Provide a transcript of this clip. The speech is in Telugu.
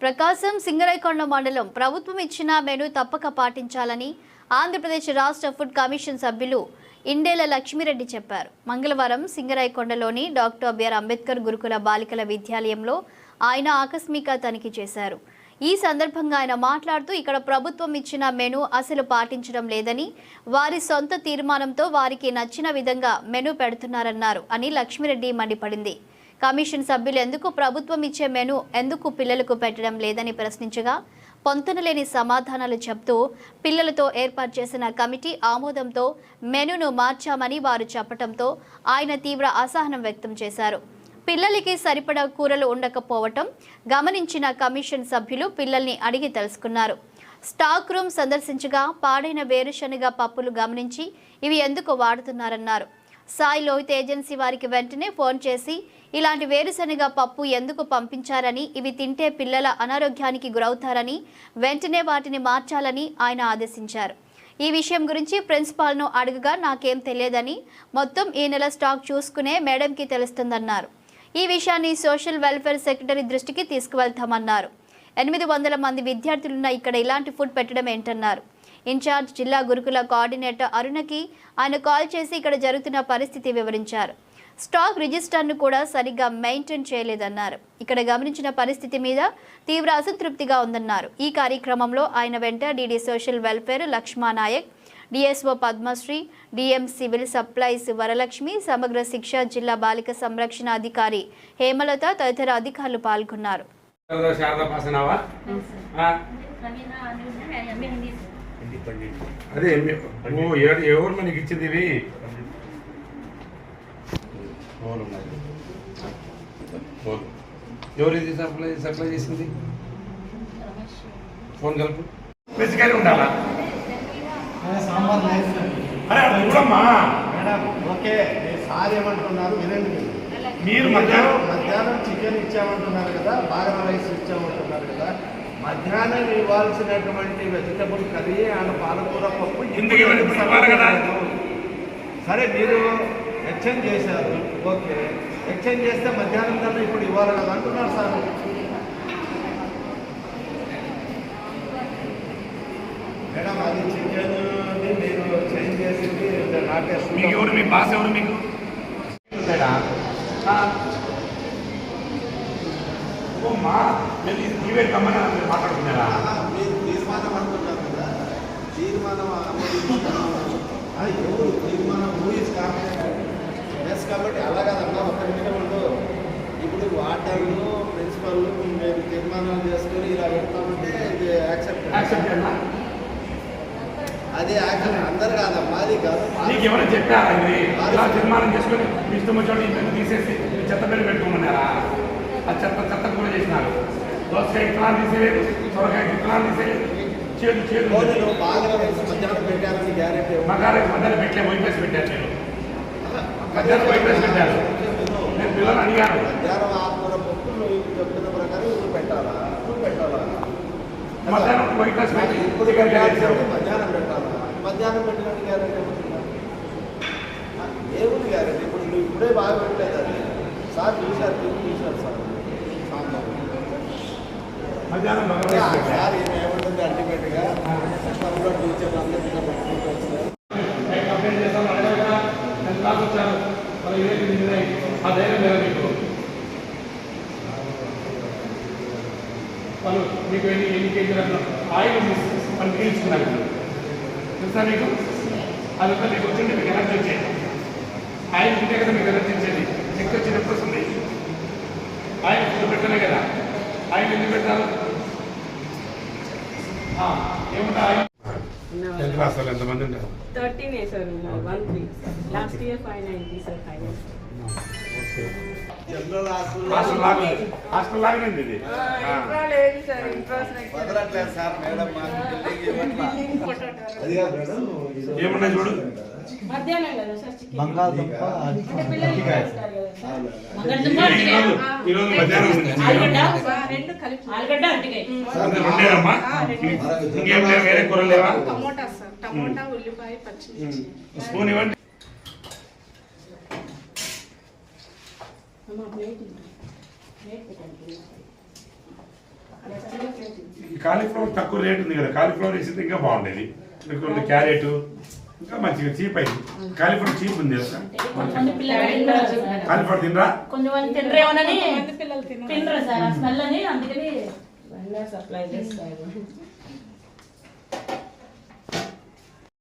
ప్రకాశం సింగరైకొండ మండలం ప్రభుత్వం ఇచ్చిన మెను తప్పక పాటించాలని ఆంధ్రప్రదేశ్ రాష్ట్ర ఫుడ్ కమిషన్ సభ్యులు ఇండేల లక్ష్మీరెడ్డి చెప్పారు. మంగళవారం సింగరైకొండలోని డాక్టర్ బిఆర్ అంబేద్కర్ గురుకుల బాలికల విద్యాలయంలో ఆయన ఆకస్మిక తనిఖీ చేశారు. ఈ సందర్భంగా ఆయన మాట్లాడుతూ ఇక్కడ ప్రభుత్వం ఇచ్చిన మెను అసలు పాటించడం లేదని, వారి సొంత తీర్మానంతో వారికి నచ్చిన విధంగా మెను పెడుతున్నారన్నారు అని లక్ష్మీరెడ్డి మండిపడింది. కమిషన్ సభ్యులు ఎందుకు ప్రభుత్వం ఇచ్చే మెను ఎందుకు పిల్లలకు పెట్టడం లేదని ప్రశ్నించగా పొంతనలేని సమాధానాలు చెప్తూ పిల్లలతో ఏర్పాటు చేసిన కమిటీ ఆమోదంతో మెనును మార్చామని వారు చెప్పడంతో ఆయన తీవ్ర అసహనం వ్యక్తం చేశారు. పిల్లలకి సరిపడా కూరలు ఉండకపోవటం గమనించిన కమిషన్ సభ్యులు పిల్లల్ని అడిగి తెలుసుకున్నారు. స్టాక్ రూమ్ సందర్శించగా పాడైన వేరుశనగ పప్పులు గమనించి ఇవి ఎందుకు వాడుతున్నారన్నారు. సాయి లోహిత్ ఏజెన్సీ వారికి వెంటనే ఫోన్ చేసి ఇలాంటి వేరుశనగ పప్పు ఎందుకు పంపించారని, ఇవి తింటే పిల్లల అనారోగ్యానికి గురవుతారని వెంటనే వాటిని మార్చాలని ఆయన ఆదేశించారు. ఈ విషయం గురించి ప్రిన్సిపాల్ను అడగగా నాకేం తెలియదని, మొత్తం ఈ నెల స్టాక్ చూసుకునే మేడంకి తెలుస్తుందన్నారు. ఈ విషయాన్ని సోషల్ వెల్ఫేర్ సెక్రటరీ దృష్టికి తీసుకువెళ్తామన్నారు. 800 మంది విద్యార్థులున్న ఇక్కడ ఇలాంటి ఫుడ్ పెట్టడం ఏంటన్నారు. ఇన్ఛార్జ్ జిల్లా గురుకుల కోఆర్డినేటర్ అరుణకి ఆయన కాల్ చేసి ఇక్కడ జరుగుతున్న పరిస్థితి వివరించారు. స్టాక్ రిజిస్టర్ను కూడా సరిగ్గా మెయింటైన్ చేయలేదన్నారు. ఇక్కడ గమనించిన పరిస్థితి మీద తీవ్ర అసంతృప్తిగా ఉందన్నారు. ఈ కార్యక్రమంలో ఆయన వెంట DD social welfare Lakshma Nayak, DSO Padmashri, DM civil supplies Varalakshmi, Samagra Shiksha జిల్లా బాలిక సంరక్షణ అధికారి హేమలత తదితర అధికారులు పాల్గొన్నారు. అదే ఎవరు మనకి ఇచ్చింది ఇవి ఎవరు ఇది సప్లై చేసింది? ఫోన్ కలుపు. బేసికలీ ఉండాలా? అరే చూడమ్మా మేడం, ఓకే సార్ ఏమంటున్నారు వినండి. మీరు మధ్యాహ్నం చికెన్ ఇచ్చామంటున్నారు కదా, బాగా రైస్ ఇచ్చామంటున్నారు కదా, మధ్యాహ్నం ఇవ్వాల్సినటువంటి వెజిటబుల్ కర్రీ అండ్ పాలకూర పప్పు సరే మీరు ఎక్స్చేంజ్ చేశారు, ఓకే ఎక్స్చేంజ్ చేస్తే మధ్యాహ్నం కన్నా ఇప్పుడు ఇవ్వాలి కదా అంటున్నారు సార్. మేడం అది చికెన్ మీరు చేంజ్ చేసింది మీకు ఎవరు, మీ బాస్ ఎవరు మీకు? మాట్లాడుతున్నారా? మీరు తీర్మానం అంటున్నారు కదా, తీర్మానం ఎవరు తీర్మానం మూవీస్ ఎస్ కాబట్టి అలా కాదన్నా ఒక్క నిమిషం ఉండు. ఇప్పుడు వాటర్లు ప్రిన్సిపల్ మేము తీర్మానాలు చేసుకొని ఇలా పెడతామంటే ఇది యాక్సెప్ట్ అది యాక్సెప్ట్ అందరు కాదమ్మా, అది కాదు. నీకు ఎవరైనా చెప్పారా ఇది ఇలా తీర్మానం చేసుకొని మీ ఇష్టం వచ్చాడు ఈ పెన్ను తీసేసి చెత్త పెన్ను పెట్టుకోమన్నారా? ఆ చెత్త కూడా చేసినారు. దోసకాయ విత్తనాలు తీసేయలేదు, సొరకాయ విత్తనాలు తీసేయలేదు, చేదు బాగా మధ్యాహ్నం పెట్టారని గ్యారెంటీ మధ్యాహ్నం పెట్టలే, వైపేసి పెట్టారు. నేను మధ్యాహ్నం వైపేసి పెట్టారు. నేను పిల్లలు అడిగాను మధ్యాహ్నం ఆకుకూర పప్పు నువ్వు చెప్పిన ప్రకారం నువ్వు పెట్టాలా మధ్యాహ్నం వైపేసి పెట్టి మధ్యాహ్నం పెట్టాలా? మధ్యాహ్నం పెట్టడానికి గ్యారెంటీ ఏముంది గ్యారెంటీ? ఇప్పుడు నువ్వు ఇప్పుడే బాగా పెట్టలేదు అది సార్ చూశారు సార్ సాంబార్ మధ్యాహ్నం సార్ ఏముంటుంది అల్టిమేట్గా సిస్టంలో టీచర్లు అందరూ ఇలా పెట్టుకుంటారు సార్. ఆ ధైర్యం లేదా మీకు? వాళ్ళు మీకు ఎన్ని కేజీలు ఆయిల్ వాళ్ళు పీల్చుకున్నారు తెలుసా మీకు? అదంతా మీకు వచ్చింది, మీకు ఎనర్జీ వచ్చేది. ఆయిల్ తింటే కదా మీకు ఎనర్జీ ఇచ్చేది. శక్తి వచ్చినప్పుడు వస్తుంది. ఆయిల్ ఫుడ్ పెట్టలే కదా, ఆయిల్ ఎందుకు పెట్టారు? ఏముంటా ఆయిల్ ఎంతమంది ఉంటారు? 13 sir, 13 last year 590 sir. General hostel లాగానండి ఇది. సార్ మేడం ఏమున్నాయి చూడు. మధ్యాహ్నం కదా సార్ చికెన్, బంగాళదుంప ఈరోజు మధ్యాహ్నం రెండు కలిపి ఆలుగడ్డ అరటికాయ రెండేనమ్మా. ఇంకేం లేవు, వేరే కూరలు లేవా? టమోటా సార్, టమోటా ఉల్లిపాయ పచ్చిమిర్చి. స్పూన్ ఇవ్వండి. ప్లేట్ పెట్టండి. కాలీఫ్లవర్ తక్కువ రేట్ ఉంది కదా, కాలీఫ్లవర్ వేసింది ఇంకా బాగుండేది. మీకు క్యారెట్ ఇంకా మంచిగా చీప్ అయింది. కాలీఫ్లవర్ చీప్ ఉంది కదా సార్. కొంతమంది పిల్లలు తినరు. కాలీఫ్లవర్ తినరా? కొంతమంది తినరేమోనని తినరు సార్ ఆ స్మెల్ అని, అందుకని సప్లై చేస్తారు.